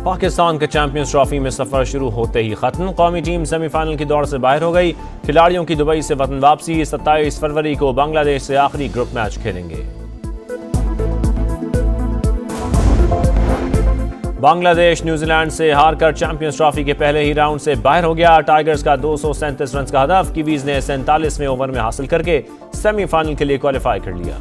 पाकिस्तान के champions trophy में सफर शुरू होते ही खत्म। कौमी टीम सेमीफाइनल की दौड़ से बाहर हो गई। खिलाड़ियों की दुबई से वतन वापसी। 27 फरवरी को बांग्लादेश से आखिरी ग्रुप मैच खेलेंगे। बांग्लादेश न्यूजीलैंड से हारकर चैंपियंस ट्रॉफी के पहले ही राउंड से बाहर हो गया। टाइगर्स का 237 रन का हदफ कीवीज ने 47वें ओवर में हासिल करके सेमीफाइनल के लिए क्वालिफाई कर लिया।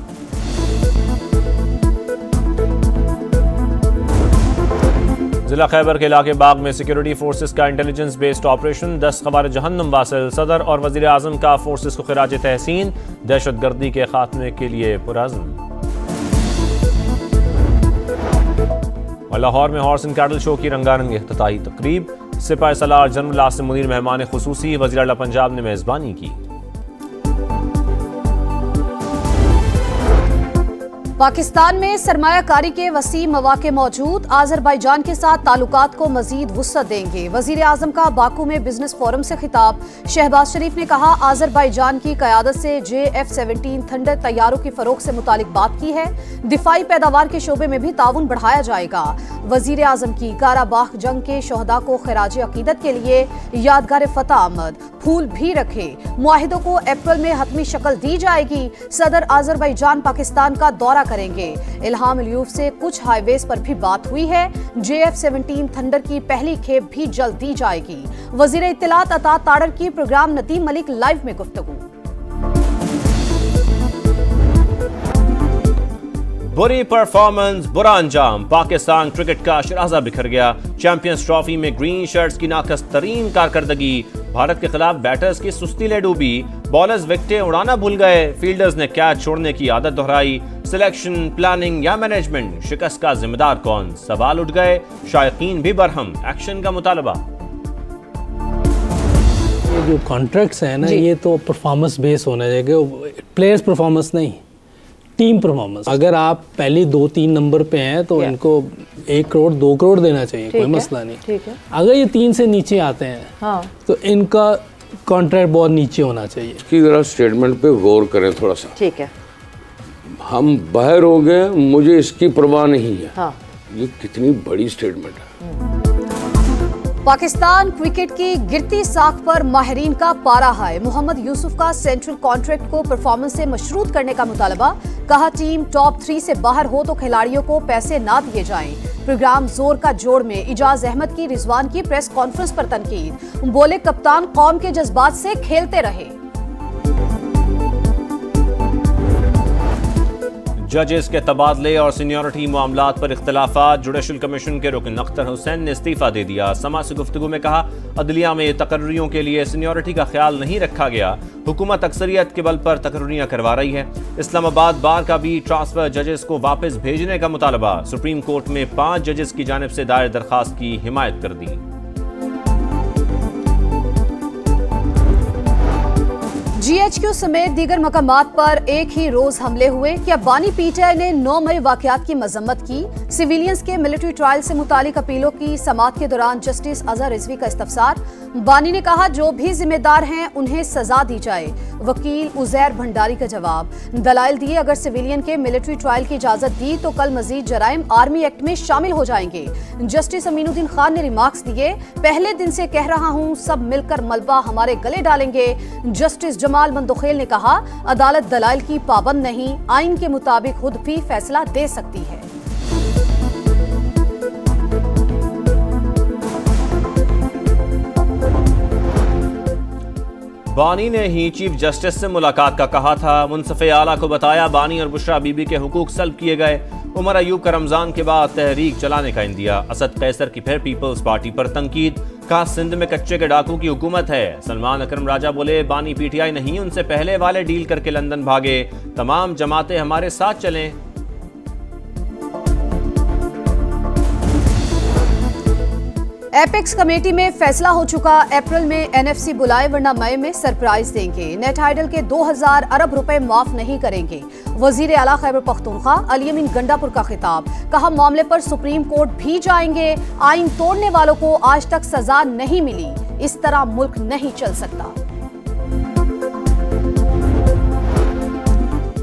जिला खैबर के इलाके बाग में सिक्योरिटी फोर्सेस का इंटेलिजेंस बेस्ड ऑपरेशन। 10 खवार जहन्नम वासिल। सदर और वजीर आजम का फोर्सेस को खिराज तहसीन। दहशतगर्दी के खात्मे के लिए पुरअज़्म। लाहौर में हॉर्स एंड कैटल शो की रंगारंग इफ्तिताही तकरीब। सिपाही सलार जनरल आसिम मुनीर मेहमान खुसूसी। वज़ीर आला पंजाब ने मेजबानी की। पाकिस्तान में सरमायाकारी के वसी मौके मौजूद। आज़रबाईजान के साथ ताल्लुकात को मजीद वुसअत देंगे। वजीर आजम का बाकू में बिजनेस फोरम से खिताब। शहबाज शरीफ ने कहा, आज़रबाईजान की क़यादत से JF-17 थंडर तैयारों की फरोख से मुतालिक बात की है। दिफाई पैदावार के शोबे में भी ताउन बढ़ाया जाएगा। वजीर आजम की काराबाख जंग के शोहदा को खिराज अकीदत के लिए यादगार फतह आमद। फूल भी रखे। मुआहिदों को अप्रैल में हतमी शक्ल दी जाएगी। सदर आज़रबाईजान पाकिस्तान का दौरा करेंगे। इल्हाम अलियूफ से कुछ हाईवेज पर भी बात हुई है। JF-17 थंडर की पहली खेप भी जल्द दी जाएगी। वजीर इत्तलात अता ताड़र की प्रोग्राम नदीम मलिक लाइव में गुफ्तगू। बुरी परफॉर्मेंस, बुरा अंजाम। पाकिस्तान क्रिकेट का शराजा बिखर गया। चैंपियंस ट्रॉफी में ग्रीन शर्ट्स की नाकस तरीन कारकर्दगी। भारत के खिलाफ बैटर्स की सुस्ती ले डूबी। बॉलर्स विकेटें उड़ाना भूल गए। फील्डर्स ने कैच छोड़ने की आदत दोहराई। सिलेक्शन, प्लानिंग या मैनेजमेंट, शिकस्त का जिम्मेदार कौन? सवाल उठ गए। शायकीन भी बरहम। एक्शन का मुतालबा। ये जो कॉन्ट्रैक्ट्स हैं ना, ये तो परफॉर्मेंस बेस होना चाहिए। प्लेयर्स परफॉर्मेंस नहीं, टीम परफॉर्मेंस। अगर आप पहले 2-3 नंबर पे हैं तो इनको 1 करोड़ 2 करोड़ देना चाहिए, कोई मसला नहीं। ठीक है। अगर ये 3 से नीचे आते हैं तो इनका कॉन्ट्रैक्ट बहुत नीचे होना चाहिए। इसकी जरा स्टेटमेंट पे गौर करें थोड़ा सा। ठीक है। हम बाहर हो गए, मुझे इसकी परवाह नहीं है। हाँ। ये कितनी बड़ी स्टेटमेंट है। पाकिस्तान क्रिकेट की गिरती साख पर माहिरीन का पारा हाय। मोहम्मद यूसुफ का सेंट्रल कॉन्ट्रैक्ट को परफॉर्मेंस से मशरूत करने का मुतालबा। कहा, टीम टॉप 3 से बाहर हो तो खिलाड़ियों को पैसे ना दिए जाएं। प्रोग्राम जोर का जोड़ में इजाज अहमद की रिजवान की प्रेस कॉन्फ्रेंस पर तनकीद। बोले, कप्तान कौम के जज्बात से खेलते रहे। जजेस के तबादले और सीनियरिटी मामलात पर इख्तलाफात। जुडिशल कमीशन के रुकन अख्तर हुसैन ने इस्तीफा दे दिया। समा से गुफ्तगू में कहा, अदलिया में तकर्रियों के लिए सीनियरिटी का ख्याल नहीं रखा गया। हुकूमत अक्सरियत के बल पर तकर्रियां करवा रही है। इस्लामाबाद बार का भी ट्रांसफर जजेस को वापस भेजने का मुतालबा। सुप्रीम कोर्ट में 5 जजेस की जानिब से दायर दरखास्त की हिमायत कर दी। GHQ समेत दीगर मकामात पर एक ही रोज हमले हुए। क्या बानी PTI ने 9 मई वाकयात की मजम्मत की। सिविलियंस के मिलिट्री ट्रायल से मुतालिक अपीलों की समाअत के दौरान जस्टिस अजहर रिजवी का इस्तफसार। बानी ने कहा, जो भी जिम्मेदार हैं उन्हें सजा दी जाए। वकील उजैर भंडारी का जवाब। दलाइल दिए, अगर सिविलियन के मिलिट्री ट्रायल की इजाजत दी तो कल मजीद जराइम आर्मी एक्ट में शामिल हो जाएंगे। जस्टिस अमीनुद्दीन खान ने रिमार्क्स दिए, पहले दिन से कह रहा हूं, सब मिलकर मलबा हमारे गले डालेंगे। जस्टिस जमाल मंदोखेल ने कहा, अदालत दलाइल की पाबंद नहीं, आइन के मुताबिक खुद भी फैसला दे सकती है। बानी ने ही चीफ जस्टिस से मुलाकात का कहा था। मुनसफ़े आला को बताया, बानी और बुशरा बीबी के हुकूक सल्ब किए गए। उमर अयूब का रमजान के बाद तहरीक चलाने का इंदिया। असद कैसर की फिर पीपल्स पार्टी पर तनकीद। कहा, सिंध में कच्चे के डाकू की हुकूमत है। सलमान अकरम राजा बोले, बानी PTI नहीं, उनसे पहले वाले डील करके लंदन भागे। तमाम जमातें हमारे साथ चलें। एपेक्स कमेटी में फैसला हो चुका, अप्रैल में NFC बुलाए वरना मई में सरप्राइज देंगे। नेट आइडल के 2000 अरब रुपए माफ नहीं करेंगे। वजीर आला खैबर पख्तूनख्वा अली अमीन गंडापुर का खिताब। कहा, मामले पर सुप्रीम कोर्ट भी जाएंगे। आइन तोड़ने वालों को आज तक सजा नहीं मिली। इस तरह मुल्क नहीं चल सकता।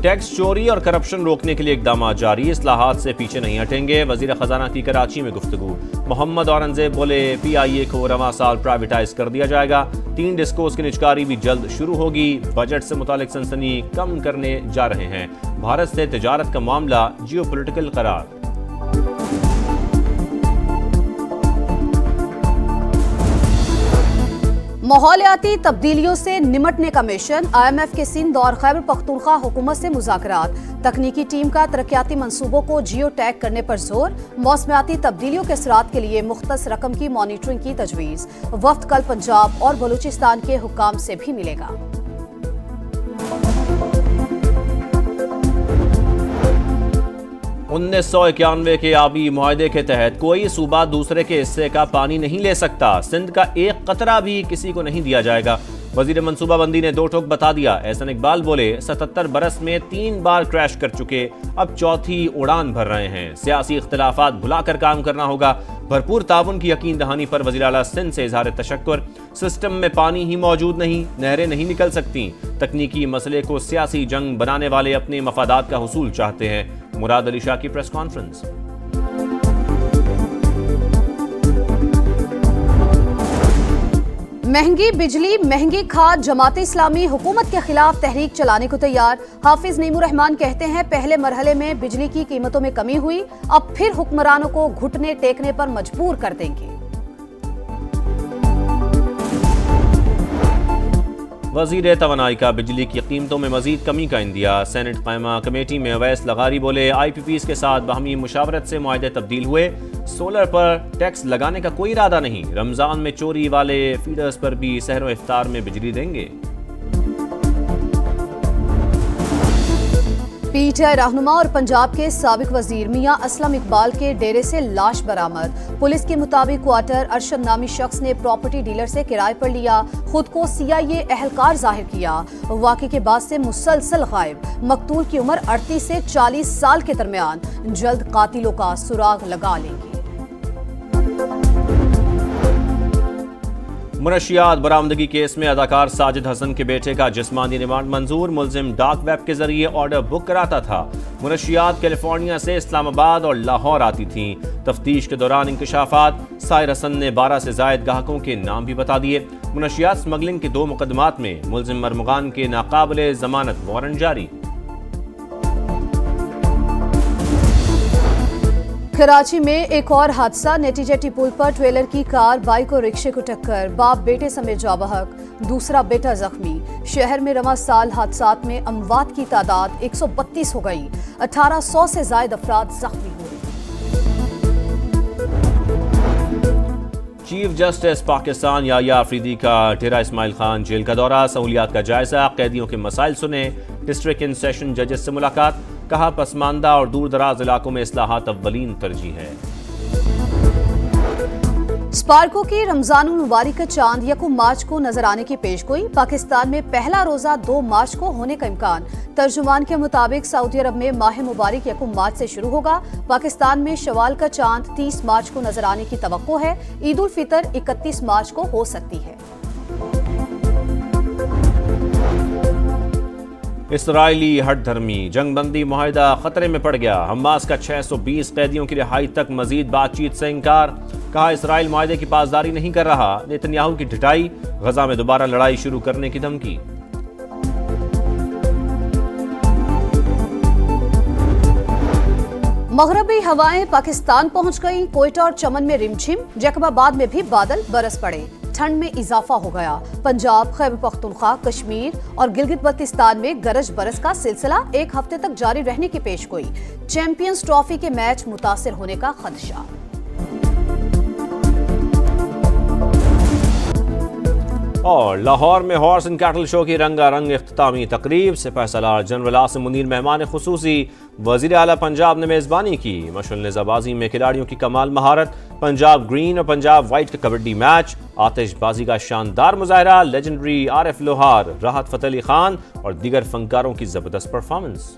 टैक्स चोरी और करप्शन रोकने के लिए इकदाम जारी, इस्लाहात से पीछे नहीं हटेंगे। वजीर खजाना की कराची में गुफ्तगू। मोहम्मद औरंगजेब बोले PIA को रवां साल प्राइवेटाइज कर दिया जाएगा। 3 डिस्कोस की निजकारी भी जल्द शुरू होगी। बजट से मुतालिक सनसनी कम करने जा रहे हैं। भारत से तिजारत का मामला जियोपॉलिटिकल करार। माहौलियाती तब्दीलियों से निमटने का मिशन। IMF के सिंध और खैबर पख्तूनख्वा हुकूमत से मुज़ाकरात। तकनीकी टीम का तरक्याती मंसूबों को जियो टैग करने पर जोर। मौसमियाती तब्दीलियों के असरात के लिए मुख्तस रकम की मॉनिटरिंग की तजवीज़। वफ्द कल पंजाब और बलूचिस्तान के हुक्काम से भी मिलेगा। 1991 के आबी मुआहदे के तहत कोई सूबा दूसरे के हिस्से का पानी नहीं ले सकता। सिंध का एक कतरा भी किसी को नहीं दिया जाएगा। वजीर मनसूबाबंदी ने 2 टोक बता दिया। एहसन इकबाल बोले 77 बरस में 3 बार क्रैश कर चुके, अब चौथी उड़ान भर रहे हैं। सियासी इख्तिलाफात भुलाकर काम करना होगा। भरपूर ताउन की यकीन दहानी पर वजीर आला सिंध से इजहार तशक्कुर। सिस्टम में पानी ही मौजूद नहीं, नहरें नहीं निकल सकती। तकनीकी मसले को सियासी जंग बनाने वाले अपने मफादात का हुसूल चाहते हैं। मुराद अली शाह की प्रेस कॉन्फ्रेंस। महंगी बिजली, महंगी खाद। जमाते इस्लामी हुकूमत के खिलाफ तहरीक चलाने को तैयार। हाफिज नईमुर रहमान कहते हैं पहले मरहले में बिजली की कीमतों में कमी हुई, अब फिर हुक्मरानों को घुटने टेकने पर मजबूर कर देंगे। वजीर तवानाई का बिजली की कीमतों में मजीद कमी का इंदिया। सेनेट कायमा कमेटी में अवैस लगारी बोले IPPs के साथ बाहमी मुशावरत से मुआहदे तब्दील हुए। सोलर पर टैक्स लगाने का कोई इरादा नहीं। रमजान में चोरी वाले फीडर्स पर भी सहर व इफ्तार में बिजली देंगे। PTI रहनुमा और पंजाब के साबिक वजीर मियां असलम इकबाल के डेरे से लाश बरामद। पुलिस के मुताबिक क्वार्टर अरशद नामी शख्स ने प्रॉपर्टी डीलर से किराए पर लिया, खुद को CIA एहलकार जाहिर किया। वाक़े के बाद से मुसलसल गायब। मकतूल की उम्र 38 से 40 साल के दरमियान। जल्द कातिलों का सुराग लगा लेंगे। मुनशियात बरामदगी केस में अदाकार साजिद हसन के बेटे का जिस्मानी रिमांड मंजूर। मुलजिम डार्क वेब के जरिए ऑर्डर बुक कराता था। मुनशियात कैलिफोर्निया से इस्लामाबाद और लाहौर आती थीं। तफ्तीश के दौरान इंकशाफात। साहिर हसन ने 12 से जायद ग्राहकों के नाम भी बता दिए। मुनशियात स्मगलिंग के 2 मुकदमात में मुलजिम मरमुगान के नाकाबिले जमानत वारंट जारी। कराची में एक और हादसा। नेटीजेटी पुल पर ट्रेलर की कार बाइक और रिक्शे को टक्कर, बाप बेटे समेत जाँ बहक, दूसरा बेटा जख्मी। शहर में रवां साल हादसात में अमवात की तादाद 132 हो गई। 1800 से ज्यादा अफराद जख्मी हुए। चीफ जस्टिस पाकिस्तान याया अफरीदी का डेरा इस्माइल खान जेल का दौरा। सहूलियात का जायजा, कैदियों के मसाइल सुने। डिस्ट्रिक्ट एंड सेशन जजेस से मुलाकात। कहा पसमानदा और दूर दराज इलाकों में इस्लाहात अव्वलीन तरजीह है। स्पार्को की रमजानुल मुबारक का चांद 1 मार्च को नजर आने की पेशगोई। पाकिस्तान में पहला रोजा 2 मार्च को होने का इम्कान। तर्जुमान के मुताबिक सऊदी अरब में माह मुबारक 1 मार्च से शुरू होगा। पाकिस्तान में शवाल का चांद 30 मार्च को नजर आने की तवक्को है। ईद उल फितर 31 मार्च को हो सकती है। इसराइली हटधर्मी जंगबंदी मुआहिदा खतरे में पड़ गया। हमास का 620 कैदियों की रिहाई तक मजीद बातचीत से इंकार। कहा इसराइल मुआहिदे की पासदारी नहीं कर रहा। नेतन्याहू की ढिठाई। गजा में दोबारा लड़ाई शुरू करने की धमकी। मगरबी हवाएं पाकिस्तान पहुंच गईं। कोयटा और चमन में रिमझिम। जैकबाबाद में भी बादल बरस पड़े। ठंड में इजाफा हो गया। पंजाब, खैबर पख्तूनख्वा, कश्मीर और गिलगित बल्तिस्तान में गरज बरस का सिलसिला 1 हफ्ते तक जारी रहने की पेशगोई। चैंपियंस ट्रॉफी के मैच मुतासिर होने का खदशा। और लाहौर में हॉर्स एंड कैटल शो की रंगारंग इख्तितामी तकरीब। सिपहसालार जनरल आसिम मुनीर मेहमान खुसूसी। वजीर आला पंजाब ने मेजबानी की। मशअल नेज़ाबाजी में खिलाड़ियों की कमाल महारत। पंजाब ग्रीन और पंजाब वाइट का कबड्डी मैच। आतिशबाजी का शानदार मुजाहरा। लेजेंडरी RF लोहार, राहत फतेह अली खान और दीगर फनकारों की जबरदस्त परफॉर्मेंस।